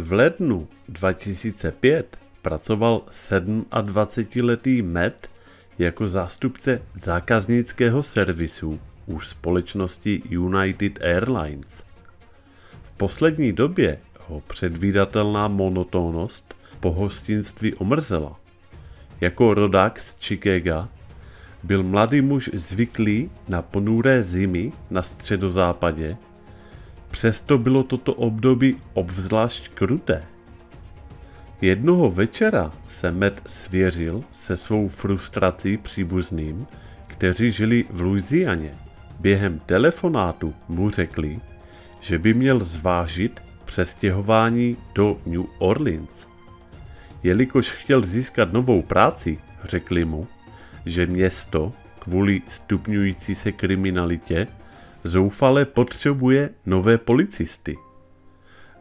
V lednu 2005 pracoval 27letý Matt jako zástupce zákaznického servisu u společnosti United Airlines. V poslední době ho předvídatelná monotónnost pohostinství omrzela. Jako rodák z Chicaga byl mladý muž zvyklý na ponuré zimy na středozápadě, přesto bylo toto období obzvlášť kruté. Jednoho večera se Matt svěřil se svou frustrací příbuzným, kteří žili v Louisianě. Během telefonátu mu řekli, že by měl zvážit přestěhování do New Orleans. Jelikož chtěl získat novou práci, řekli mu, že město kvůli stupňující se kriminalitě zoufale potřebuje nové policisty.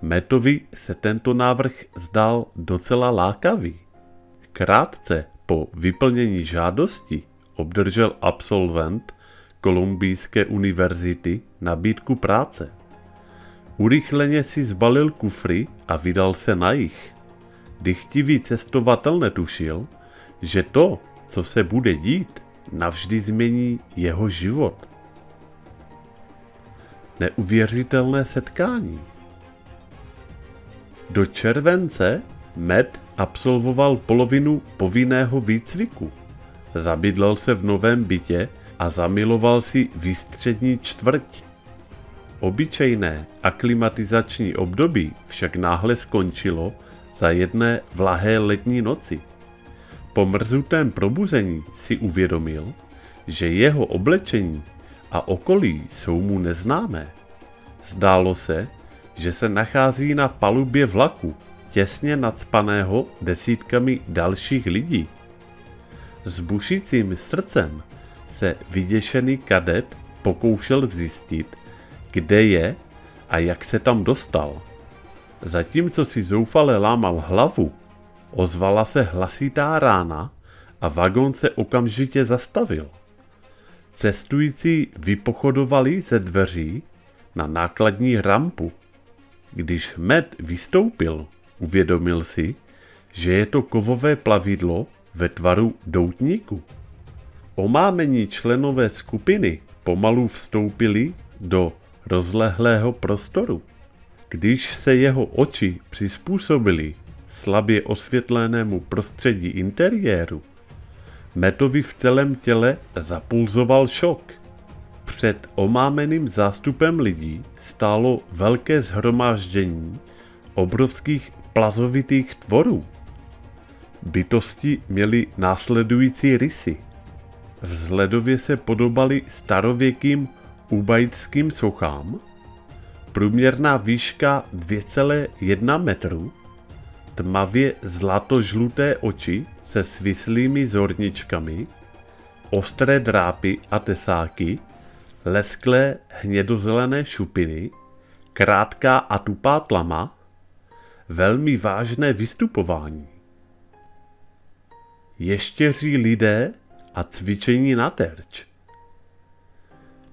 Mattovi se tento návrh zdál docela lákavý. Krátce po vyplnění žádosti obdržel absolvent Kolumbijské univerzity nabídku práce. Urychleně si zbalil kufry a vydal se na jih. Dychtivý cestovatel netušil, že to, co se bude dít, navždy změní jeho život. Neuvěřitelné setkání. Do července Matt absolvoval polovinu povinného výcviku. Zabydlel se v novém bytě a zamiloval si výstřední čtvrť. Obyčejné aklimatizační období však náhle skončilo za jedné vlahé letní noci. Po mrzutém probuzení si uvědomil, že jeho oblečení a okolí jsou mu neznámé. Zdálo se, že se nachází na palubě vlaku, těsně nacpaného desítkami dalších lidí. S bušícím srdcem se vyděšený kadet pokoušel zjistit, kde je a jak se tam dostal. Zatímco si zoufale lámal hlavu, ozvala se hlasitá rána a vagon se okamžitě zastavil. Cestující vypochodovali ze dveří na nákladní rampu. Když Matt vystoupil, uvědomil si, že je to kovové plavidlo ve tvaru doutníku. Omámení členové skupiny pomalu vstoupili do rozlehlého prostoru. Když se jeho oči přizpůsobily slabě osvětlenému prostředí interiéru, Mattovi v celém těle zapulzoval šok. Před omámeným zástupem lidí stálo velké shromáždění obrovských plazovitých tvorů. Bytosti měly následující rysy. Vzhledově se podobaly starověkým ubajitským sochám, průměrná výška 2,1 metru, tmavě zlatožluté oči se svislými zorničkami, ostré drápy a tesáky, lesklé hnědozelené šupiny, krátká a tupá tlama, velmi vážné vystupování. Ještěří lidé a cvičení na terč.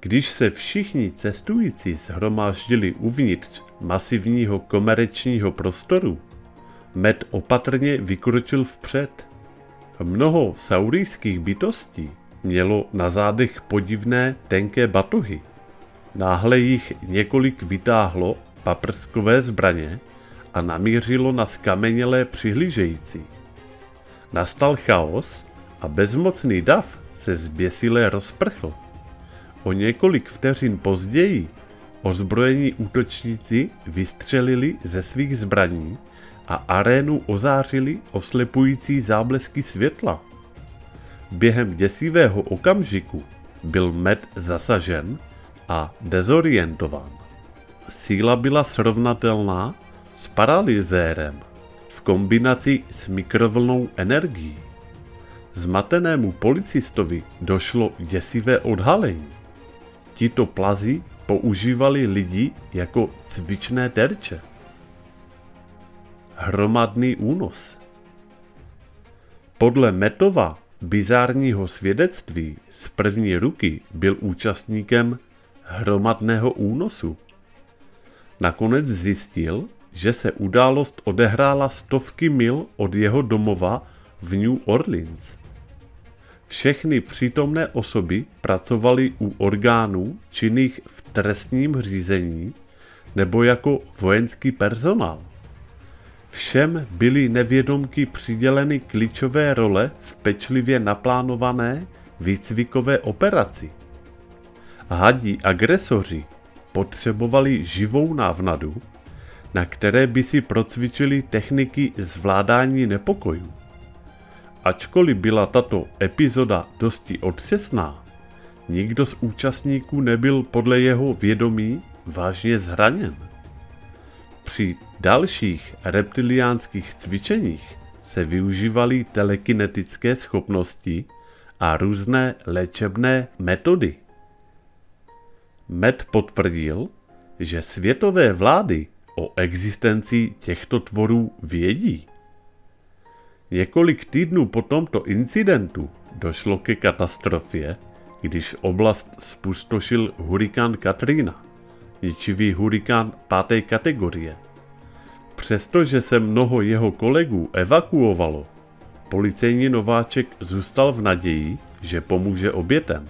Když se všichni cestující shromáždili uvnitř masivního komerčního prostoru, Matt opatrně vykročil vpřed. Mnoho saurijských bytostí mělo na zádech podivné tenké batohy. Náhle jich několik vytáhlo paprskové zbraně a namířilo na skamenělé přihlížející. Nastal chaos a bezmocný dav se zběsile rozprchl. O několik vteřin později ozbrojení útočníci vystřelili ze svých zbraní a arénu ozářili oslepující záblesky světla. Během děsivého okamžiku byl Matt zasažen a dezorientován. Síla byla srovnatelná s paralyzérem v kombinaci s mikrovlnnou energií. Zmatenému policistovi došlo děsivé odhalení. Tito plazi používali lidi jako cvičné terče. Hromadný únos. Podle Mattova bizárního svědectví z první ruky byl účastníkem hromadného únosu. Nakonec zjistil, že se událost odehrála stovky mil od jeho domova v New Orleans. Všechny přítomné osoby pracovaly u orgánů činných v trestním řízení nebo jako vojenský personál. Všem byly nevědomky přiděleny klíčové role v pečlivě naplánované výcvikové operaci. Hadí agresoři potřebovali živou návnadu, na které by si procvičili techniky zvládání nepokojů. Ačkoliv byla tato epizoda dosti otřesná, nikdo z účastníků nebyl podle jeho vědomí vážně zraněn. Při dalších reptiliánských cvičeních se využívaly telekinetické schopnosti a různé léčebné metody. Matt potvrdil, že světové vlády o existenci těchto tvorů vědí. Několik týdnů po tomto incidentu došlo ke katastrofě, když oblast zpustošil hurikán Katrina, ničivý hurikán 5. kategorie. Přestože se mnoho jeho kolegů evakuovalo, policejní nováček zůstal v naději, že pomůže obětem.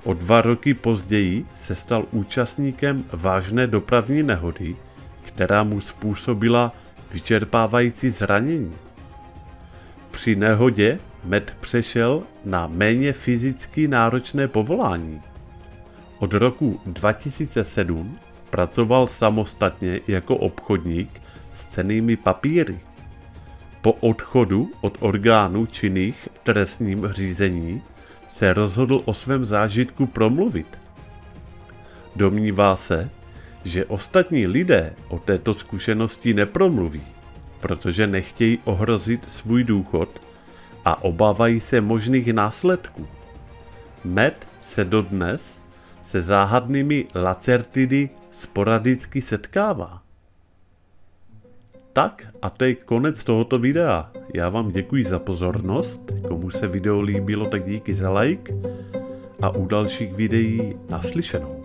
O 2 roky později se stal účastníkem vážné dopravní nehody, která mu způsobila vyčerpávající zranění. Při nehodě Matt přešel na méně fyzicky náročné povolání. Od roku 2007 pracoval samostatně jako obchodník s cennými papíry. Po odchodu od orgánů činných v trestním řízení se rozhodl o svém zážitku promluvit. Domnívá se, že ostatní lidé o této zkušenosti nepromluví, protože nechtějí ohrozit svůj důchod a obávají se možných následků. Matt se dodnes se záhadnými lacertidy sporadicky setkává. Tak a to je konec tohoto videa. Já vám děkuji za pozornost. Komu se video líbilo, tak díky za like a u dalších videí naslyšenou.